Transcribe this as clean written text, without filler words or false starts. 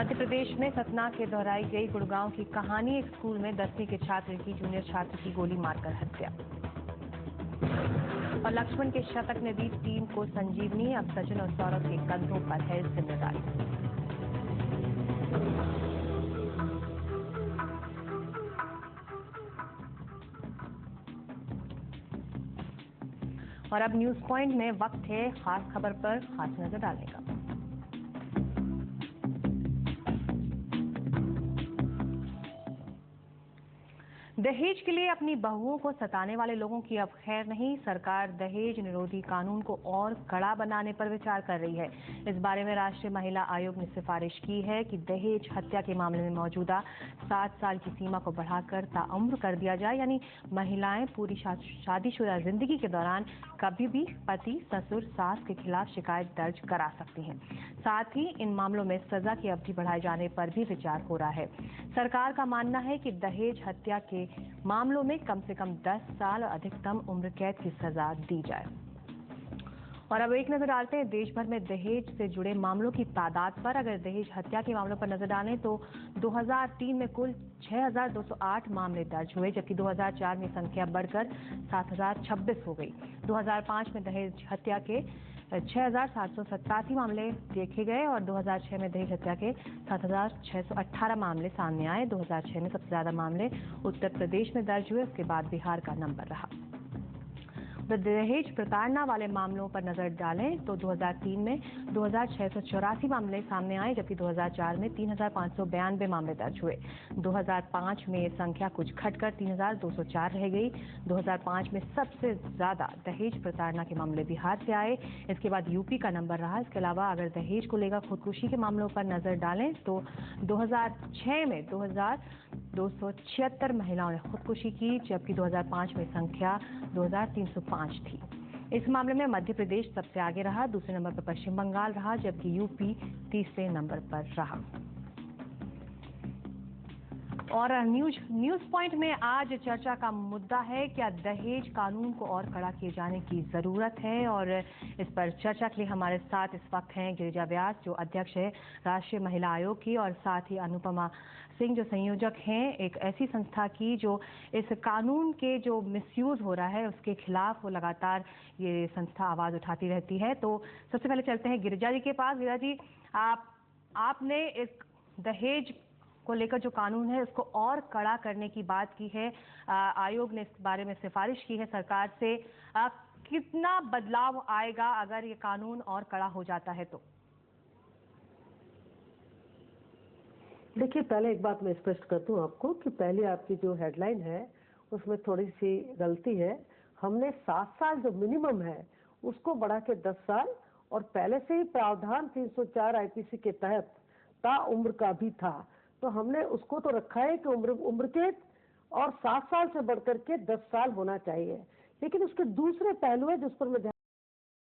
मध्य प्रदेश में सतना के दोहराई गई गुड़गांव की कहानी। एक स्कूल में 10वीं के छात्र की जूनियर छात्र की गोली मारकर हत्या। और लक्ष्मण के शतक ने दी टीम को संजीवनी। अब सचिन और सौरभ के कंधों पर है जिम्मेदारी। और अब न्यूज पॉइंट में वक्त है खास खबर पर खास नजर डालने का। दहेज के लिए अपनी बहुओं को सताने वाले लोगों की अब खैर नहीं। सरकार दहेज निरोधी कानून को और कड़ा बनाने पर विचार कर रही है। इस बारे में राष्ट्रीय महिला आयोग ने सिफारिश की है कि दहेज हत्या के मामले में मौजूदा 7 साल की सीमा को बढ़ाकर ताउम्र कर दिया जाए। यानी महिलाएं पूरी शादीशुदा जिंदगी के दौरान कभी भी पति, ससुर, सास के खिलाफ शिकायत दर्ज करा सकती हैं। साथ ही इन मामलों में सजा की अवधि बढ़ाए जाने पर भी विचार हो रहा है। सरकार का मानना है कि दहेज हत्या के मामलों में कम से कम 10 साल और अधिकतम उम्र कैद की सजा दी जाए। और अब एक नजर डालते हैं देश भर में दहेज से जुड़े मामलों की तादाद पर। अगर दहेज हत्या के मामलों पर नजर डालें तो 2003 में कुल 6,208 मामले दर्ज हुए, जबकि 2004 में संख्या बढ़कर 7,026 हो गई। 2005 में दहेज हत्या के 6,787 मामले देखे गए और 2006 में दहेज हत्या के 7,618 मामले सामने आए। 2006 में सबसे ज्यादा मामले उत्तर प्रदेश में दर्ज हुए, उसके बाद बिहार का नंबर रहा। दहेज प्रताड़ना वाले मामलों पर नजर डालें तो 2003 में 2,684 मामले सामने आए, जबकि 2004 में 3,592 मामले दर्ज हुए। 2005 में ये संख्या कुछ घटकर 3,204 रह गई। 2005 में सबसे ज्यादा दहेज प्रताड़ना के मामले बिहार से आए, इसके बाद यूपी का नंबर रहा। इसके अलावा अगर दहेज को लेकर खुदकुशी के मामलों पर नजर डालें तो 2006 में 2,276 महिलाओं ने खुदकुशी की, जबकि 2005 में संख्या 2,305 थी। इस मामले में मध्य प्रदेश सबसे आगे रहा, दूसरे नंबर पर पश्चिम बंगाल रहा, जबकि यूपी तीसरे नंबर पर रहा। और न्यूज पॉइंट में आज चर्चा का मुद्दा है क्या दहेज कानून को और कड़ा किए जाने की जरूरत है। और इस पर चर्चा के लिए हमारे साथ इस वक्त हैं गिरिजा व्यास, जो अध्यक्ष है राष्ट्रीय महिला आयोग की, और साथ ही अनुपमा सिंह, जो संयोजक हैं एक ऐसी संस्था की जो इस कानून के जो मिसयूज हो रहा है उसके खिलाफ वो लगातार ये संस्था आवाज उठाती रहती है। तो सबसे पहले चलते हैं गिरिजा जी के पास। गिरिजा जी, आपने इस दहेज को लेकर जो कानून है उसको और कड़ा करने की बात की है। आयोग ने इस बारे में सिफारिश की है सरकार से। कितना बदलाव आएगा अगर ये कानून और कड़ा हो जाता है तो? देखिए, पहले एक बात मैं स्पष्ट कर दूं आपको कि पहले आपकी जो हेडलाइन है उसमें थोड़ी सी गलती है। हमने 7 साल जो मिनिमम है उसको बढ़ा के 10 साल, और पहले से ही प्रावधान 304 आईपीसी के तहत ताउम्र का भी था, तो हमने उसको तो रखा है कि उम्र कैद और 7 साल से बढ़कर के 10 साल होना चाहिए। लेकिन उसके दूसरे पहलू है जिस पर मैं